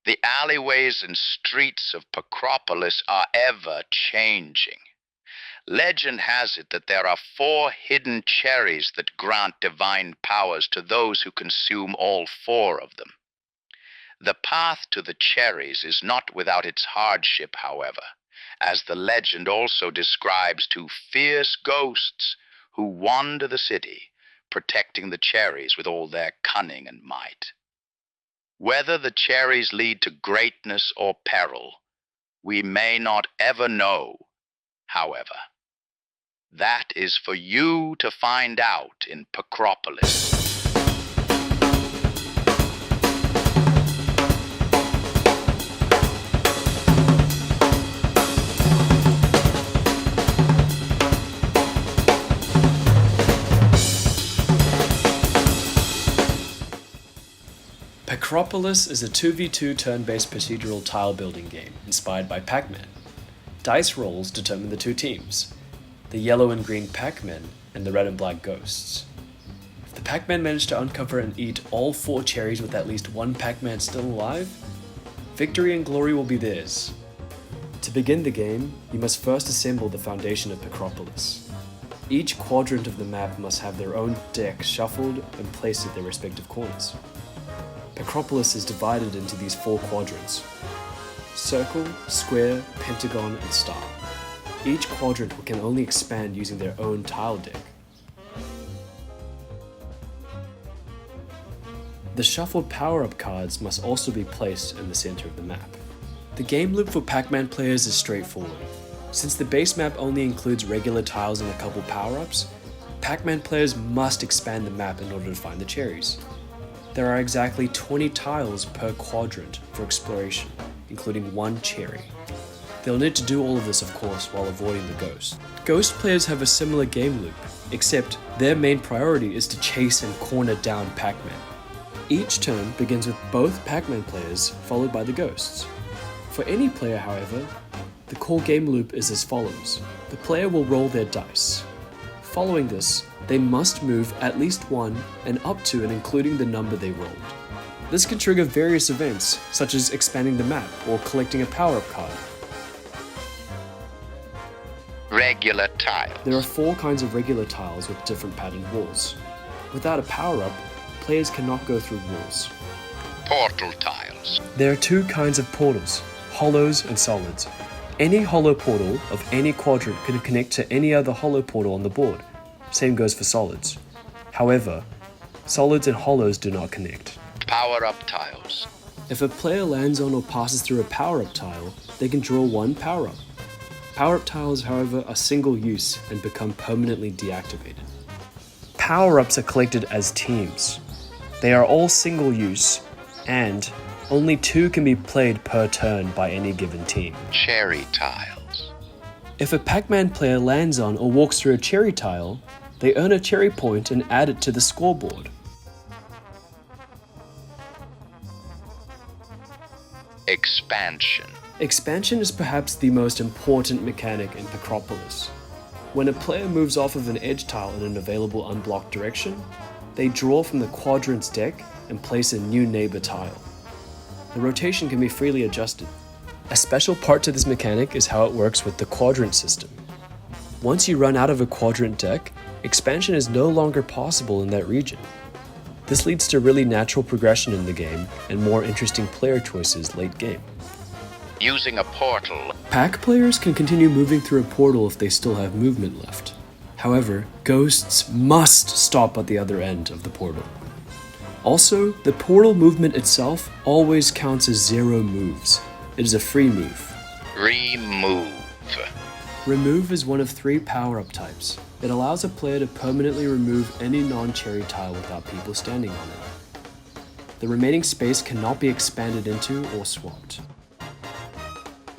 The alleyways and streets of Pacropolis are ever changing. Legend has it that there are 4 hidden cherries that grant divine powers to those who consume all 4 of them. The path to the cherries is not without its hardship, however, as the legend also describes 2 fierce ghosts who wander the city, protecting the cherries with all their cunning and might. Whether the cherries lead to greatness or peril, we may not ever know, however. That is for you to find out in Pacropolis. Pacropolis is a 2v2 turn-based procedural tile-building game inspired by Pac-Man. Dice rolls determine the 2 teams, the yellow and green Pac-Men and the red and black ghosts. If the Pac-Man manage to uncover and eat all 4 cherries with at least 1 Pac-Man still alive, victory and glory will be theirs. To begin the game, you must first assemble the foundation of Pacropolis. Each quadrant of the map must have their own deck shuffled and placed at their respective corners. Pacropolis is divided into these 4 quadrants: circle, square, pentagon, and star. Each quadrant can only expand using their own tile deck. The shuffled power-up cards must also be placed in the center of the map. The game loop for Pac-Man players is straightforward. Since the base map only includes regular tiles and a couple power-ups, Pac-Man players must expand the map in order to find the cherries. There are exactly 20 tiles per quadrant for exploration, including 1 cherry. They'll need to do all of this, of course, while avoiding the ghost. Ghost players have a similar game loop, except their main priority is to chase and corner down Pac-Man. Each turn begins with both Pac-Man players, followed by the ghosts. For any player, however, the core game loop is as follows. The player will roll their dice. Following this, they must move at least 1 and up to and including the number they rolled. This can trigger various events, such as expanding the map or collecting a power-up card. Regular tiles. There are 4 kinds of regular tiles with different patterned walls. Without a power-up, players cannot go through walls. Portal tiles. There are 2 kinds of portals, hollows and solids. Any hollow portal of any quadrant can connect to any other hollow portal on the board. Same goes for solids. However, solids and hollows do not connect. Power-up tiles. If a player lands on or passes through a power-up tile, they can draw 1 power-up. Power-up tiles, however, are single-use and become permanently deactivated. Power-ups are collected as teams. They are all single-use, and only 2 can be played per turn by any given team. Cherry tiles. If a Pac-Man player lands on or walks through a cherry tile, they earn a cherry point and add it to the scoreboard. Expansion. Expansion is perhaps the most important mechanic in Pacropolis. When a player moves off of an edge tile in an available unblocked direction, they draw from the quadrant's deck and place a new neighbor tile. The rotation can be freely adjusted. A special part to this mechanic is how it works with the quadrant system. Once you run out of a quadrant deck, expansion is no longer possible in that region. This leads to really natural progression in the game and more interesting player choices late game. Using a portal. Pac players can continue moving through a portal if they still have movement left. However, ghosts must stop at the other end of the portal. Also, the portal movement itself always counts as 0 moves. It is a free move. Remove. Remove is one of 3 power-up types. It allows a player to permanently remove any non-cherry tile without people standing on it. The remaining space cannot be expanded into or swapped.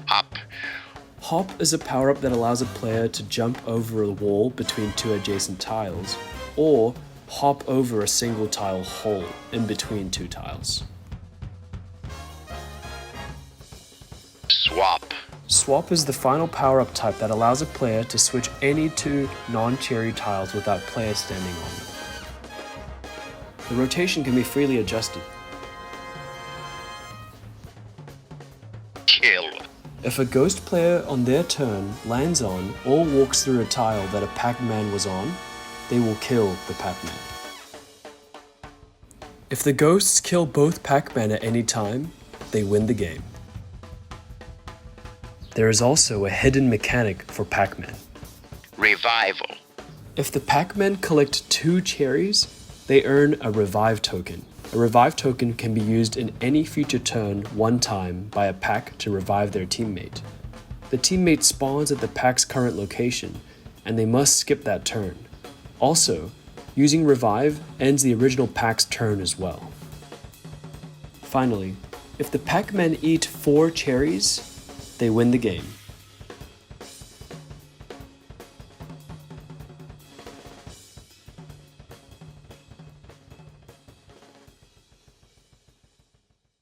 Hop. Hop is a power-up that allows a player to jump over a wall between 2 adjacent tiles, or hop over a single tile hole in between 2 tiles. Swap. Swap is the final power-up type that allows a player to switch any 2 non-cherry tiles without players standing on them. The rotation can be freely adjusted. Kill. If a ghost player on their turn lands on or walks through a tile that a Pac-Man was on, they will kill the Pac-Man. If the ghosts kill both Pac-Man at any time, they win the game. There is also a hidden mechanic for Pac-Man. Revival. If the Pac-Man collect 2 cherries, they earn a revive token. A revive token can be used in any future turn one time by a pack to revive their teammate. The teammate spawns at the pack's current location, and they must skip that turn. Also, using revive ends the original pack's turn as well. Finally, if the Pac-Man eat 4 cherries, they win the game.